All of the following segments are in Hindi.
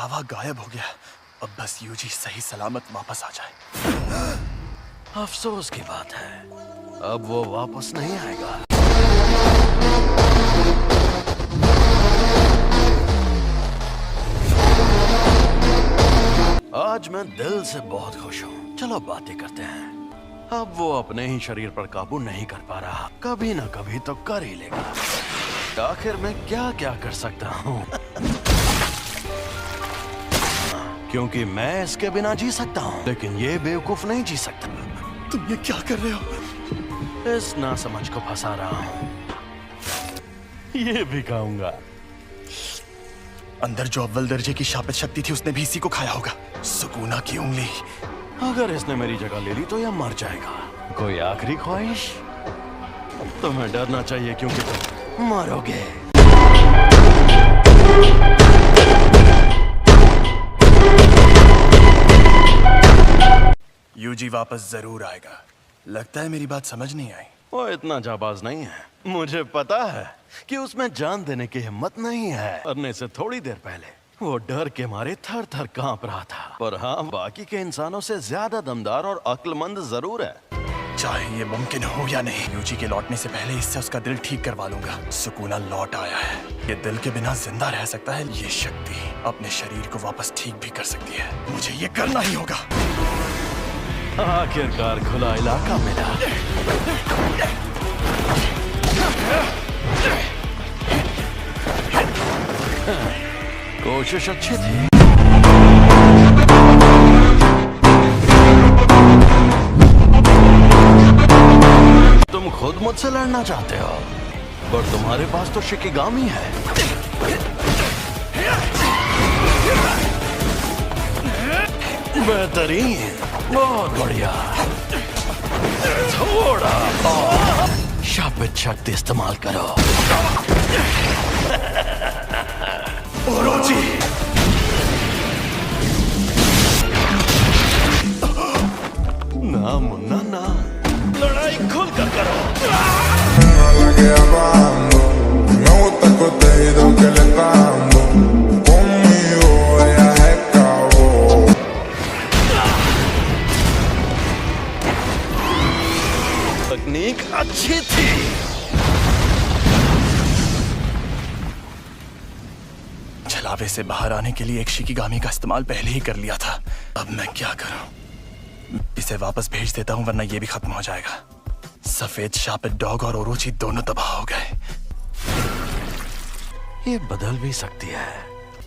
लावा गायब हो गया। अब बस यूजी सही सलामत वापस आ जाए। अफसोस की बात है, अब वो वापस नहीं आएगा। आज मैं दिल से बहुत खुश हूँ। चलो बातें करते हैं। अब वो अपने ही शरीर पर काबू नहीं कर पा रहा, कभी ना कभी तो कर ही लेगा। आखिर मैं क्या क्या कर सकता हूँ? क्योंकि मैं इसके बिना जी सकता हूँ, लेकिन ये बेवकूफ नहीं जी सकता। तुम ये क्या कर रहे हो? इस नासमझ को फंसा रहा हूँ। ये भी खाऊंगा। अंदर जो अव्वल दर्जे की शापित शक्ति थी उसने भी इसी को खाया होगा। सुकूना की उंगली। अगर इसने मेरी जगह ले ली तो यह मर जाएगा। कोई आखिरी ख्वाहिश? तुम्हें डरना चाहिए क्योंकि तुम मरोगे। यूजी वापस जरूर आएगा। लगता है मेरी बात समझ नहीं आई। वो इतना जाबाज नहीं है। मुझे पता है कि उसमें जान देने की हिम्मत नहीं है। मरने से थोड़ी देर पहले वो डर के मारे थर थर कांप रहा था। पर हाँ, बाकी के इंसानों से ज्यादा दमदार और अक्लमंद जरूर है। चाहे ये मुमकिन हो या नहीं, यूजी के लौटने से पहले इससे उसका दिल ठीक करवा लूंगा। सुकूना लौट आया है। ये दिल के बिना जिंदा रह सकता है। ये शक्ति अपने शरीर को वापस ठीक भी कर सकती है। मुझे ये करना ही होगा। आखिरकार खुला इलाका मिला। कोशिश अच्छी थी। तुम खुद मुझसे लड़ना चाहते हो, पर तुम्हारे पास तो शिकिगामी है। बेहतरीन, बहुत बढ़िया। थोड़ा और शापित शक्ति इस्तेमाल करो। ओरोची! ना मुन्ना ना, लड़ाई खुल कर करो। तकनीक अच्छी थी। छलावे से बाहर आने के लिए एक शिकिगामी का इस्तेमाल पहले ही कर लिया था। अब मैं क्या करूं? इसे वापस भेज देता हूं, वरना ये भी खत्म हो जाएगा। सफेद शापित डॉग और ओरोची दोनों तबाह हो गए। ये बदल भी सकती है।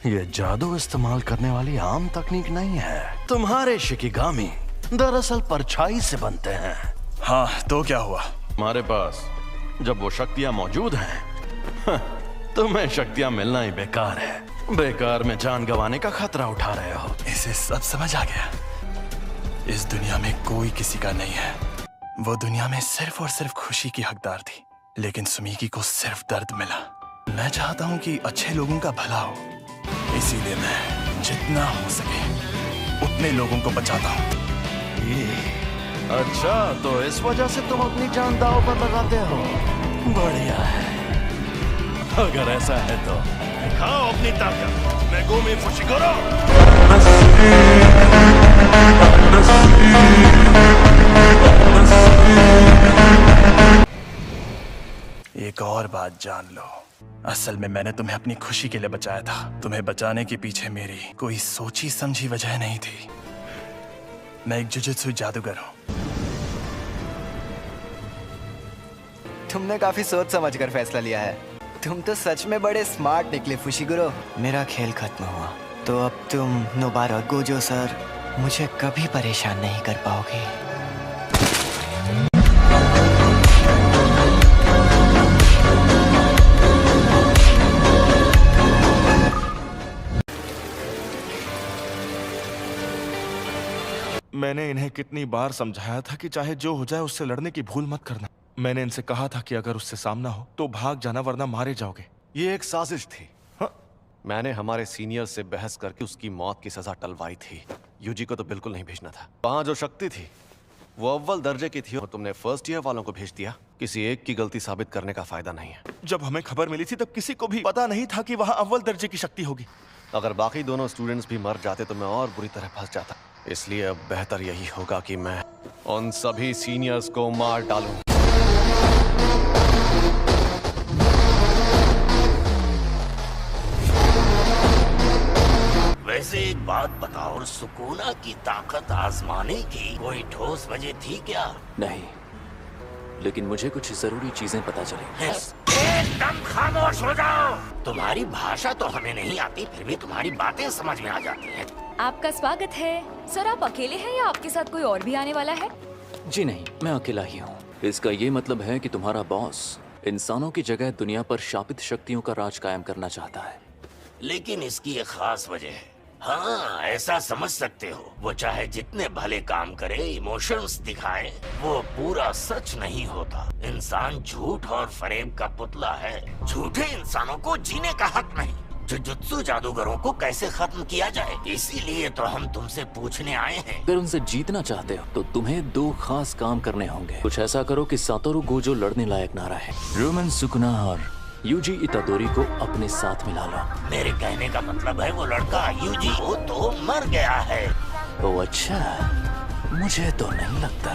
ये जादू इस्तेमाल करने वाली आम तकनीक नहीं है। तुम्हारे शिकिगामी दरअसल परछाई से बनते हैं। हाँ, तो क्या हुआ? हमारे पास जब वो शक्तियां मौजूद हैं, तुम्हें शक्तियां मिलना ही बेकार है। बेकार में जान गंवाने का खतरा उठा रहे हो। इसे सब समझ आ गया। इस दुनिया में कोई किसी का नहीं है। वो दुनिया में सिर्फ और सिर्फ खुशी की हकदार थी, लेकिन सुमीकी को सिर्फ दर्द मिला। मैं चाहता हूँ कि अच्छे लोगों का भला हो, इसीलिए मैं जितना हो सके उतने लोगों को बचाता हूँ। अच्छा, तो इस वजह से तुम अपनी जान दांव पर लगाते हो। बढ़िया है। अगर ऐसा है तो दिखाओ अपनी ताकत। Megumi Fushiguro. एक और बात जान लो, असल में मैंने तुम्हें अपनी खुशी के लिए बचाया था। तुम्हें बचाने के पीछे मेरी कोई सोची समझी वजह नहीं थी। मैं एक जुजुत्सु जादूगर हूँ। तुमने काफी सोच समझ कर फैसला लिया है। तुम तो सच में बड़े स्मार्ट निकले फुशिगुरो। मेरा खेल खत्म हुआ, तो अब तुम नोबारा गोजो सर मुझे कभी परेशान नहीं कर पाओगे। मैंने इन्हें कितनी बार समझाया था कि चाहे जो हो जाए उससे लड़ने की भूल मत करना। मैंने इनसे कहा था कि अगर उससे सामना हो तो भाग जाना, वरना मारे जाओगे। ये एक साजिश थी। हाँ? मैंने हमारे सीनियर से बहस करके उसकी मौत की सजा टलवाई थी। यूजी को तो बिल्कुल नहीं भेजना था। वहां जो शक्ति थी वो अव्वल दर्जे की थी और तुमने फर्स्ट ईयर वालों को भेज दिया। किसी एक की गलती साबित करने का फायदा नहीं है। जब हमें खबर मिली थी तब किसी को भी पता नहीं था कि वहां अव्वल दर्जे की शक्ति होगी। अगर बाकी दोनों स्टूडेंट्स भी मर जाते तो मैं और बुरी तरह फंस जाता। इसलिए अब बेहतर यही होगा कि मैं उन सभी सीनियर्स को मार डालूं। वैसे एक बात बताओ, सुकूना की ताकत आजमाने की कोई ठोस वजह थी क्या? नहीं, लेकिन मुझे कुछ जरूरी चीजें पता चली। एकदम खामोश हो जाओ। तुम्हारी भाषा तो हमें नहीं आती, फिर भी तुम्हारी बातें समझ में आ जाती हैं। आपका स्वागत है। सर, आप अकेले हैं या आपके साथ कोई और भी आने वाला है? जी नहीं, मैं अकेला ही हूँ। इसका ये मतलब है कि तुम्हारा बॉस इंसानों की जगह दुनिया पर शापित शक्तियों का राज कायम करना चाहता है। लेकिन इसकी एक खास वजह है। हाँ, ऐसा समझ सकते हो। वो चाहे जितने भले काम करे, इमोशंस दिखाए, वो पूरा सच नहीं होता। इंसान झूठ और फरेब का पुतला है। झूठे इंसानों को जीने का हक नहीं। जुजुत्सु जादूगरों को कैसे खत्म किया जाए, इसीलिए तो हम तुमसे पूछने आए हैं। अगर उनसे जीतना चाहते हो तो तुम्हें 2 खास काम करने होंगे। कुछ ऐसा करो कि सातोरु गोजो लड़ने लायक ना रहे। रोमन सुकुना और यूजी इतादोरी को अपने साथ मिला लो। मेरे कहने का मतलब है वो लड़का यूजी वो तो मर गया है। ओ अच्छा, मुझे तो नहीं लगता।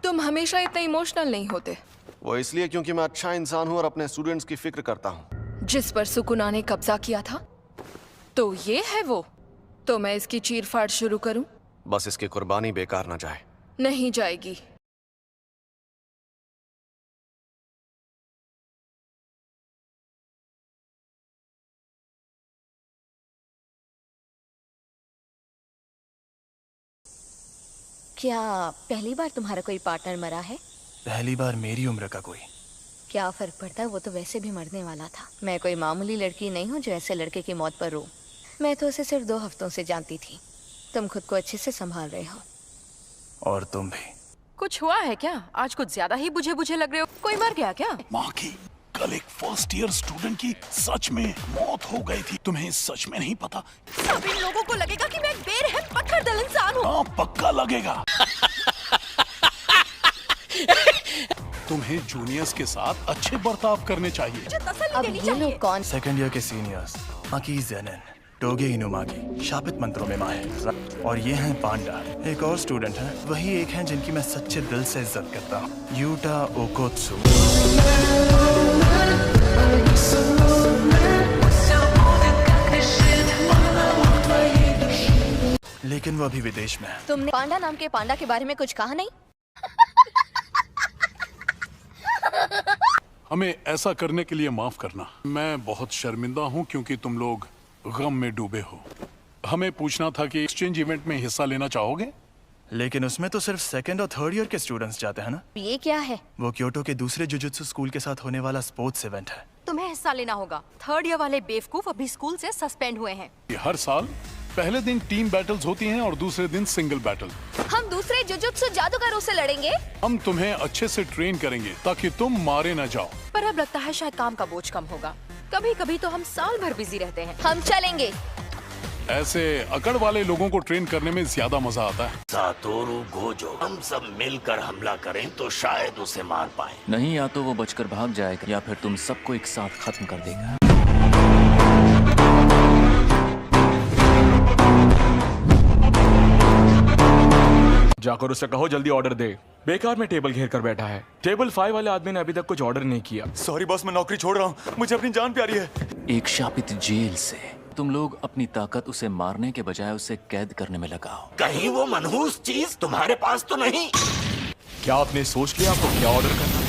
तुम हमेशा इतने इमोशनल नहीं होते। वो इसलिए क्योंकि मैं अच्छा इंसान हूँ और अपने स्टूडेंट्स की फिक्र करता हूँ। जिस पर सुकुना ने कब्जा किया था, तो ये है वो। तो मैं इसकी चीर-फाड़ शुरू करूं? बस इसकी कुर्बानी बेकार ना जाए। नहीं जाएगी। क्या पहली बार तुम्हारा कोई पार्टनर मरा है? पहली बार मेरी उम्र का कोई। क्या फर्क पड़ता है, वो तो वैसे भी मरने वाला था। मैं कोई मामूली लड़की नहीं हूँ जो ऐसे लड़के की मौत पर रो। मैं तो उसे सिर्फ 2 हफ्तों से जानती थी। तुम खुद को अच्छे से संभाल रहे हो। और तुम भी। कुछ हुआ है क्या? आज कुछ ज्यादा ही बुझे बुझे लग रहे हो। कोई मर गया क्या? माँ की कल एक फर्स्ट ईयर स्टूडेंट की सच में मौत हो गई थी। तुम्हें सच में नहीं पता? सब इन लोगों को लगेगा कि मैं एक बेरहम पत्थरदिल इंसान हूँ। हाँ, पक्का लगेगा। तुम्हें जूनियर्स के साथ अच्छे बर्ताव करने चाहिए। अब ये लोग कौन? सेकंड ईयर के सीनियर्स आकी जेनन, टोगे इनुमागी, शापित मंत्रों में माहिर। और ये हैं पांडा। एक और स्टूडेंट है, वही एक हैं जिनकी मैं सच्चे दिल से इज्जत करता हूँ, यूटा ओकोत्सु। लेकिन वो अभी विदेश में है। तुमने पांडा नाम के पांडा के बारे में कुछ कहा नहीं? हमें ऐसा करने के लिए माफ करना। मैं बहुत शर्मिंदा हूँ क्योंकि तुम लोग गम में डूबे हो। हमें पूछना था कि एक्सचेंज इवेंट में हिस्सा लेना चाहोगे? लेकिन उसमें तो सिर्फ सेकंड और थर्ड ईयर के स्टूडेंट्स जाते हैं ना? ये क्या है? वो क्योटो के दूसरे जुजुत्सु स्कूल के साथ होने वाला स्पोर्ट्स इवेंट है। तुम्हें हिस्सा लेना होगा। थर्ड ईयर वाले बेवकूफ अभी स्कूल से सस्पेंड हुए हैं। हर साल पहले दिन टीम बैटल्स होती हैं और दूसरे दिन सिंगल बैटल। हम दूसरे जुजुत्सु जादूगरों से लड़ेंगे। हम तुम्हें अच्छे से ट्रेन करेंगे ताकि तुम मारे न जाओ। पर अब लगता है शायद काम का बोझ कम होगा। कभी कभी तो हम साल भर बिजी रहते हैं। हम चलेंगे। ऐसे अकड़ वाले लोगों को ट्रेन करने में ज्यादा मजा आता है। सातोरु गोजो, हम सब मिलकर हमला करें तो शायद उसे मार पाए। नहीं, या तो वो बचकर भाग जाएगा या फिर तुम सबको एक साथ खत्म कर देगा। जाकर उसे कहो जल्दी ऑर्डर दे। बेकार में टेबल घेर कर बैठा है। टेबल 5 वाले आदमी ने अभी तक कुछ ऑर्डर नहीं किया। सॉरी बॉस, मैं नौकरी छोड़ रहा हूँ। मुझे अपनी जान प्यारी है। एक शापित जेल से तुम लोग अपनी ताकत उसे मारने के बजाय उसे कैद करने में लगाओ। कहीं वो मनहूस चीज तुम्हारे पास तो नहीं? क्या आपने सोच लिया आपको क्या ऑर्डर करना?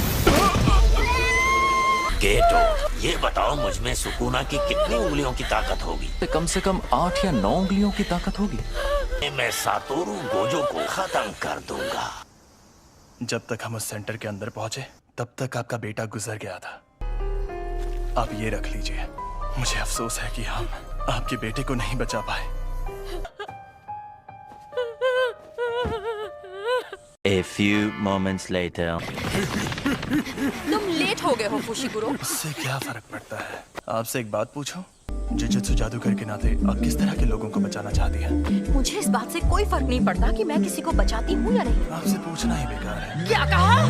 गेटो, ये बताओ मुझ में सुकुना की कितनी उंगलियों की ताकत होगी? कम से कम 8 या 9 उंगलियों की ताकत होगी। मैं सातोरु गोजो को खत्म कर दूंगा। जब तक हम उस सेंटर के अंदर पहुंचे तब तक आपका बेटा गुजर गया था। आप ये रख लीजिए। मुझे अफसोस है कि हम आपके बेटे को नहीं बचा पाए। A few moments later. तुम लेट हो गए हो फुशिगुरो। उससे क्या फर्क पड़ता है? आपसे एक बात पूछूं? जुजुत्सु जादूगर के नाते अब किस तरह के लोगों को बचाना चाहती है? मुझे इस बात से कोई फर्क नहीं पड़ता कि मैं किसी को बचाती हूँ या नहीं। आपसे पूछना ही बेकार है। क्या कहा?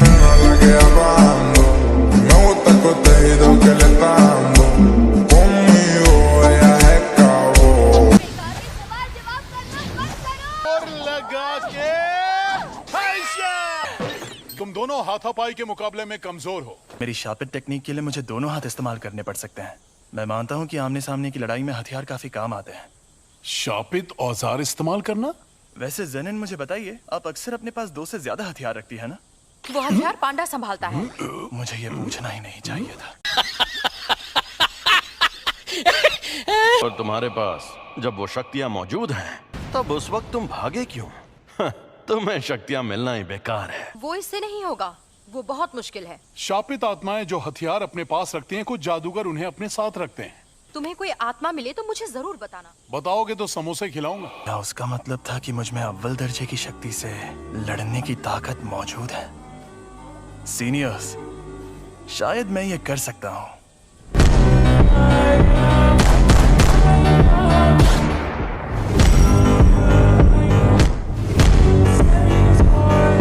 तुम दोनों हाथापाई के मुकाबले में कमजोर हो। मेरी शापित टेक्निक के लिए मुझे दोनों हाथ इस्तेमाल करने पड़ सकते हैं। मैं मानता हूँ कि आमने सामने की लड़ाई में हथियार काफी काम आते हैं। शापित औजार इस्तेमाल करना? वैसे जेनिन, मुझे बताइए, आप अक्सर अपने पास 2 से ज्यादा हथियार रखती है ना? वो हथियार पांडा संभालता है। मुझे ये पूछना ही नहीं चाहिए था। और तुम्हारे पास जब वो शक्तियां मौजूद हैं, तब उस वक्त तुम भागे क्यों? तुम्हें शक्तियां मिलना ही बेकार है। वो इससे नहीं होगा, वो बहुत मुश्किल है। शापित आत्माएं जो हथियार अपने पास रखती हैं, कुछ जादूगर उन्हें अपने साथ रखते हैं। तुम्हें कोई आत्मा मिले तो मुझे जरूर बताना। बताओगे तो समोसे खिलाऊंगा। क्या उसका मतलब था कि मुझ में अव्वल दर्जे की शक्ति से लड़ने की ताकत मौजूद है? सीनियर्स, शायद मैं ये कर सकता हूँ।